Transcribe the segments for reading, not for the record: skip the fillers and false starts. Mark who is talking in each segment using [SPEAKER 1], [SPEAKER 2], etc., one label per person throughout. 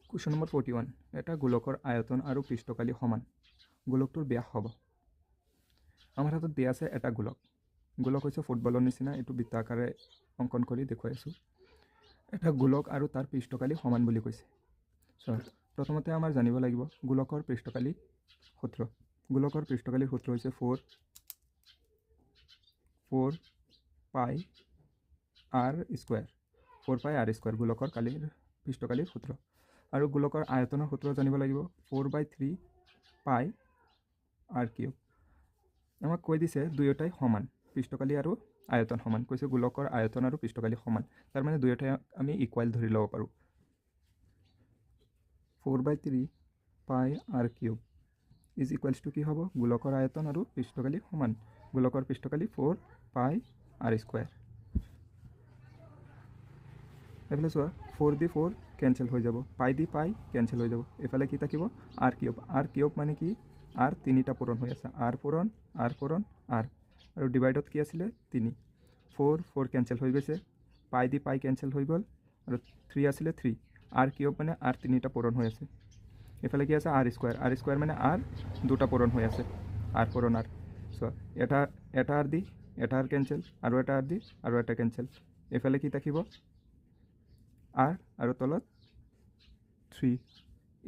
[SPEAKER 1] Question number 41 এটা গোলকৰ আয়তন আৰু পৃষ্ঠকালি সমান গোলকটোৰ ব্যাস হ'ব আমাৰ হাতত দিয়া আছে এটা গোলক হৈছে ফুটবলৰ নিচিনা এইটো বৃত্তাকাৰে অংকন কৰি দেখুৱাই আছোঁ এটা গোলক আৰু তাৰ পৃষ্ঠকালি সমান বুলি কৈছে প্ৰথমতে আমাৰ জানিব লাগিব গোলকৰ পৃষ্ঠকালি সূত্ৰ হৈছে 4 পাই r স্কয়াৰ 4 পাই r স্কয়াৰ গোলকৰ পৃষ্ঠকালিৰ সূত্ৰ আৰু গোলকৰ আয়তনৰ সূত্ৰ জানিব লাগিব 4/3 পাই r কিউব আমাক কৈ দিছে দুয়োটাই সমান পৃষ্ঠকালি আৰু আয়তন সমান কৈছে গোলকৰ আয়তন আৰু পৃষ্ঠকালি সমান তাৰ মানে দুয়োটাই আমি ইকুৱেল ধৰি ল'ব পাৰোঁ 4/3 পাই r cube is equals two কি হ'ব গোলকৰ আয়তন আৰু পৃষ্ঠকালি সমান গোলকৰ পৃষ্ঠকালি 4 পাই r স্কয়াৰ এফালে চোৱা 4 দি 4 কেঞ্চেল হৈ যাব পাই দি পাই কেঞ্চেল হৈ যাব এফালে কি থাকিব r কিউব মানে কি r তিনিটা পূৰণ হৈ আছে r পূৰণ r আৰু ডিভাইডত কি আছিলে 3 4 কেঞ্চেল হৈ গৈছে পাই দি পাই কেঞ্চেল হৈ গ'ল আৰু 3 আছিলে 3 r কিউব মানে r তিনিটা পূৰণ হৈ আছে এফালে কি আছে r স্কয়াৰ মানে r দুটা পূৰণ হৈ আছে r পূৰণ r চোৱা এটা r দি এটা r কেঞ্চেল আৰু এটা r দি আৰু এটা কেঞ্চেল এফালে কি থাকিব r আৰু তলত 3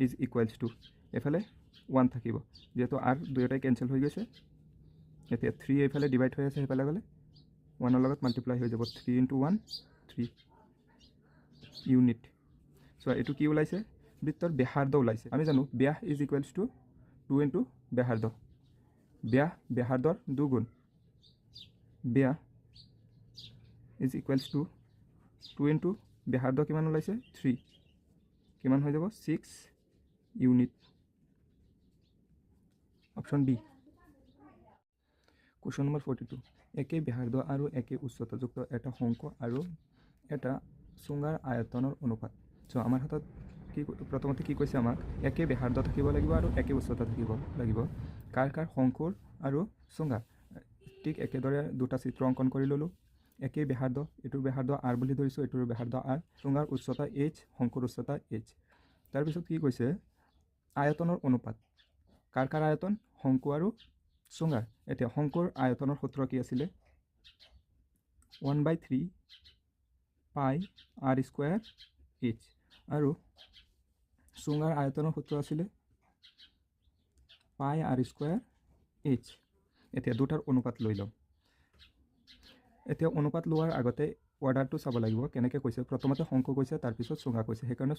[SPEAKER 1] ইজ ইকুৱেলছ টু এফালে 1 থাকিব যেহেতু r দুয়োটাই কেঞ্চেল হৈ গৈছে এতিয়া 3 এইফালে ডিভাইড হৈ আছে সেইফালে গ'লে 1 ৰ লগত মাল্টিপ্লাই হৈ যাব 3 × 1 3 ইউনিট চোৱা এইটো কি ওলাইছে বৃত্তৰ ব্যাসাৰ্ধ ওলাইছে আমি জানো ব্যাস ইজ ইকুৱেলছ টু 2 × ব্যাসাৰ্ধ ব্যাসাৰ্ধৰ দুগুণ ব্যাস ইজ ইকুৱেলছ টু 2 × ব্যাসাৰ্ধ কিমান ওলাইছে 3 কিমান হৈ যাব 6 unit option B question number 42 একে ব্যাসাৰ্ধ আৰু একে উচ্চতাযুক্ত এটা শংকু আৰু এটা চুঙাৰ আয়তনৰ অনুপাত আমাৰ হাতত কি প্ৰথমতে কি কৈছে আমাক একে ব্যাসাৰ্ধ থাকিব লাগিব আৰু একে উচ্চতা থাকিব লাগিব কাৰ শংকুৰ আৰু চুঙাৰ ঠিক একেদৰে দুটা চিত্ৰ অংকন কৰি ল'লোঁ একে ব্যাসাৰ্ধ এইটোৰ ব্যাসাৰ্ধ r বুলি ধৰিছোঁ এইটোৰ ব্যাসাৰ্ধ r চুঙাৰ উচ্চতা h শংকুৰ উচ্চতা h তাৰপিছত কি কৈছে আয়তনৰ অনুপাত কাৰ আয়তন শংকু আৰু চুঙাৰ এতিয়া শংকুৰ আয়তনৰ সূত্ৰ কি আছিলে 1/3 পাই r স্কয়াৰ h আৰু চুঙাৰ আয়তনৰ সূত্ৰ আছিলে পাই r স্কয়াৰ h এতিয়া দুটাৰ অনুপাত লৈ লওঁ এতিয়া অনুপাত লোৱাৰ আগতে অৰ্ডাৰটো চাব লাগিব কেনেকৈ কৈছে প্ৰথমতে শংকু কৈছে তাৰপিছত চুঙা কৈছে সেইকাৰণে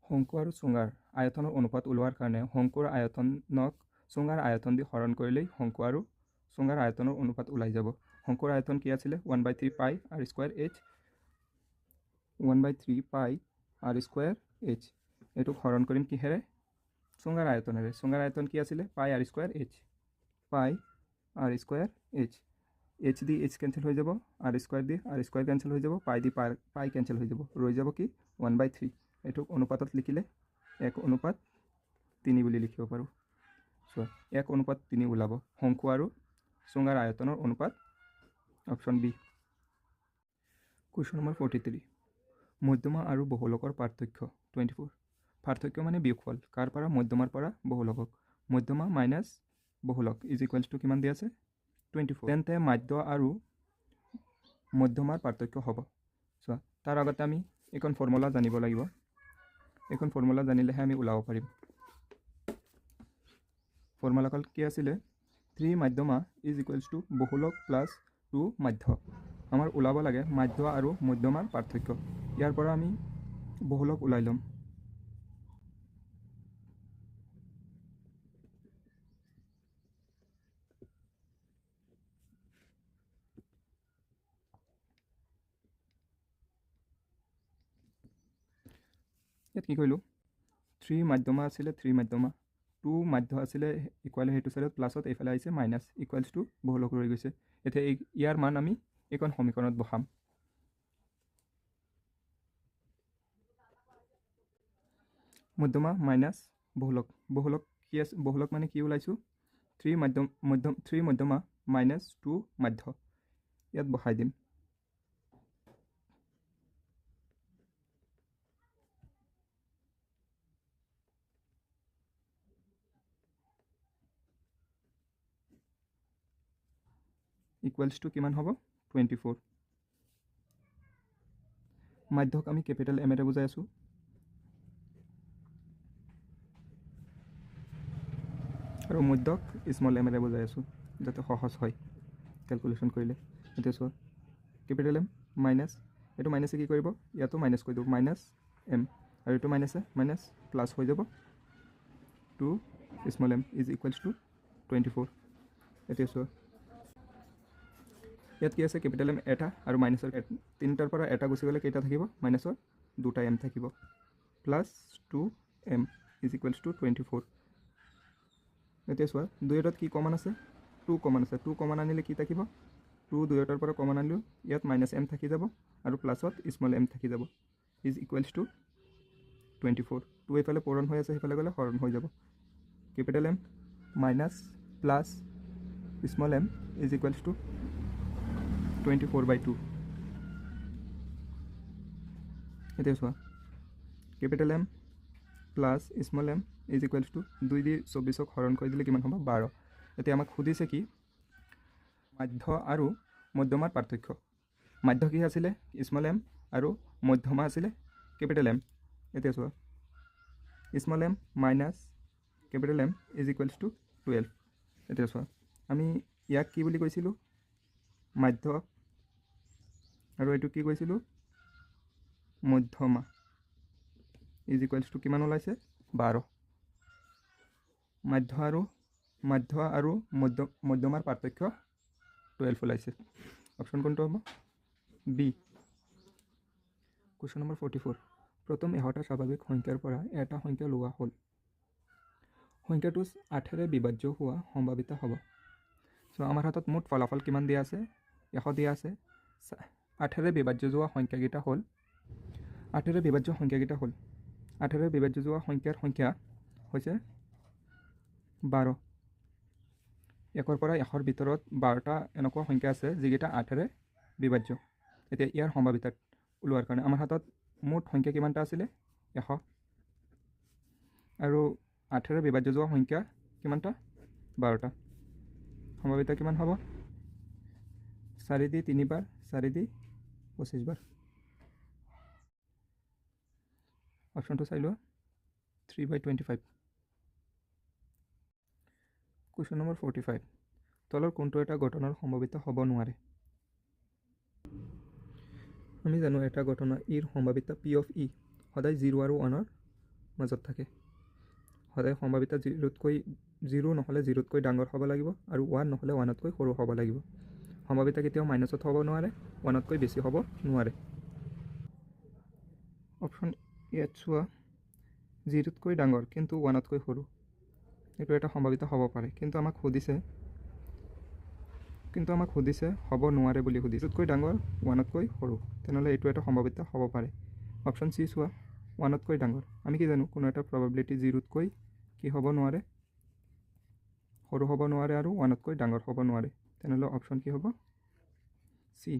[SPEAKER 1] শংকু আৰু চুঙাৰ আয়তনৰ অনুপাত ওলোৱাৰ কাৰণে শংকুৰ আয়তনক চুঙাৰ আয়তন দি হৰণ কৰিলেই শংকু আৰু চুঙাৰ আয়তনৰ অনুপাত ওলাই যাব শংকুৰ আয়তন কি আছিলে 1/3 পাই r স্কয়াৰ h 1/3 পাই r স্কয়াৰ h এইটোক হৰণ কৰিম কিহেৰে চুঙাৰ আয়তনেৰে চুঙাৰ আয়তন কি আছিলে পাই r স্কয়াৰ h পাই r স্কয়াৰ h h দি h কেঞ্চেল হৈ যাব r স্কয়াৰ দি r স্কয়াৰ কেঞ্চেল হৈ যাব পাই দি পাই কেঞ্চেল হৈ যাব ৰৈ যাব কি 1/3 এইটোক অনুপাতত লিখিলে 1/3 বুলি লিখিব পাৰোঁ চোৱা 1/3 ওলাব শংকু আৰু চুঙাৰ আয়তনৰ অনুপাত অপশ্যন বি কুৱেশ্যন নম্বৰ 43 মধ্যমা আৰু বহুলকৰ পাৰ্থক্য 24 পাৰ্থক্য মানে বিয়োগফল কাৰ পৰা মধ্যমাৰ পৰা বহুলকক মধ্যমা মাইনাছ বহুলক ইজ ইকুৱেলছ টু কিমান দিয়া আছে 24 তেন্তে মাধ্য আৰু মধ্যমাৰ পাৰ্থক্য হ'ব চোৱা তাৰ আগতে আমি এখন ফৰ্মুলা জানিব লাগিব এখন ফৰ্মুলা জানিলেহে আমি ওলাব পাৰিম ফৰ্মুলাখন কি আছিলে 3 মধ্যমা ইজ ইকুৱেলছ টু বহুলক প্লাছ 2 মাধ্য আমাৰ ওলাব লাগে মাধ্য আৰু মধ্যমাৰ পাৰ্থক্য ইয়াৰ পৰা আমি বহুলক ওলাই ল'ম ইয়াত কি কৰিলোঁ 3 মধ্যমা আছিলে 3 মধ্যমা 2 মাধ্য আছিলে ইকুৱেল সেইটো চাইডত প্লাছত এইফালে আহিছে মাইনাছ ইকুৱেলছ টু বহুলক ৰৈ গৈছে এতিয়া ইয়াৰ মান আমি এইখন সমীকৰণত বহাম মধ্যমা মাইনাছ বহুলক কি আছে বহুলক মানে কি ওলাইছোঁ 3 মধ্যমা মাইনাছ 2 মাধ্য ইয়াত বহাই দিম ইকুৱেলছ টু কিমান হ'ব 24। মাধ্যক আমি কেপিটেল এমেৰে বুজাই আছোঁ। আৰু মধ্যক স্মল এমেৰে বুজাই আছোঁ যাতে সহজ হয় কেলকুলেশ্যন কৰিলে। এতিয়া চোৱা কেপিটেল এম মাইনাছ, এইটো মাইনাছে কি কৰিব, ইয়াতো মাইনাছ কৰি দিব, মাইনাছ এম, আৰু এইটো মাইনাছে মাইনাছ প্লাছ হৈ যাব 2 small m is equals to 24। এতিয়া চোৱা ইয়াত কি আছে, কেপিটেল এম এটা আৰু মাইনাছৰ তিনিটাৰ পৰা এটা গুচি গ'লে কেইটা থাকিব, মাইনাছৰ দুটা এম থাকিব, plus 2 m is equals to 24। এতিয়া চোৱা দুয়োটাত কি কমন আছে, 2 কমন আছে, 2 কমন আনিলে কি থাকিব, 2 দুয়োটাৰ পৰা কমন আনিলেও ইয়াত মাইনাছ এম থাকি যাব আৰু প্লাছত স্মল এম থাকি যাব, ইজ ইকুৱেলছ টু 24। 2 এইফালে পূৰণ হৈ আছে, সেইফালে গ'লে হৰণ হৈ যাব। Capital m minus plus small m is equals to 24/2। এতিয়া চোৱা capital m plus small m is equals to 2 দি 24ক হৰণ কৰি দিলে কিমান হ'ব 12। এতিয়া আমাক সুধিছে কি মাধ্য আৰু মধ্যমাৰ পাৰ্থক্য। মাধ্য কি আছিলে স্মল এম আৰু মধ্যমা আছিলে কেপিটেল এম। এতিয়া চোৱা small m minus capital m is equals to 12। এতিয়া চোৱা আমি ইয়াক কি বুলি কৈছিলোঁ, মাধ্য, আৰু এইটো কি কৈছিলোঁ মধ্যমা, ইজ ইকুৱেলছ টু কিমান ওলাইছে 12। মাধ্য আৰু মধ্যমাৰ পাৰ্থক্য 12 ওলাইছে। অপশ্যন কোনটো হ'ব, বি। কুৱেশ্যন নম্বৰ 44, প্ৰথম 100টা স্বাভাৱিক সংখ্যাৰ পৰা এটা সংখ্যা লোৱা হ'ল, সংখ্যাটো 8ৰে বিভাজ্য হোৱা সম্ভাৱিত হ'ব। চ' আমাৰ হাতত মুঠ ফলাফল কিমান দিয়া আছে, 100 দিয়া আছে। 8ৰে বিভাজ্য যোৱা সংখ্যাকেইটা হ'ল 8ৰে বিভাজ্য যোৱা সংখ্যাৰ সংখ্যা হৈছে 12। 1ৰ পৰা 100ৰ ভিতৰত 12টা এনেকুৱা সংখ্যা আছে যিকেইটা 8ৰে বিভাজ্য। এতিয়া ইয়াৰ সম্ভাৱিতা ওলোৱাৰ কাৰণে আমাৰ হাতত মুঠ সংখ্যা কিমানটা আছিলে 100, আৰু 8ৰে বিভাজ্য যোৱা সংখ্যা কিমানটা 12টা। সম্ভাৱিতা কিমান হ'ব, 4 দি 3 বাৰ, 4 দি 25 বাৰ। অপশ্যনটো চাই লোৱা 3/25। কুৱেশ্যন নম্বৰ 45, তলৰ কোনটো এটা ঘটনাৰ সম্ভাৱিত হ'ব নোৱাৰে। আমি জানো এটা ঘটনা ইৰ সম্ভাৱিত P of E সদায় 0 আৰু 1ৰ মাজত থাকে। সদায় সম্ভাৱিত 0 নহ'লে 0তকৈ ডাঙৰ হ'ব লাগিব আৰু 1 নহ'লে 1তকৈ সৰু হ'ব লাগিব। সম্ভাৱিত কেতিয়াও মাইনাছত হ'ব নোৱাৰে, 1তকৈ বেছি হ'ব নোৱাৰে। অপশ্যন ইয়াত চোৱা 0তকৈ ডাঙৰ কিন্তু 1তকৈ সৰু, এইটো এটা সম্ভাৱিত হ'ব পাৰে, কিন্তু আমাক সুধিছে হ'ব নোৱাৰে বুলি সুধিছে। 0তকৈ ডাঙৰ 1তকৈ সৰু, তেনেহ'লে এইটো এটা সম্ভাৱিত হ'ব পাৰে। অপশ্যন চি চোৱা 1তকৈ ডাঙৰ, আমি কি জানো কোনো এটা প্ৰবাবিলিটি 0তকৈ কি হ'ব নোৱাৰে, সৰু হ'ব নোৱাৰে আৰু 1তকৈ ডাঙৰ হ'ব নোৱাৰে, তেনেহ'লে অপশ্যন কি হ'ব, চি।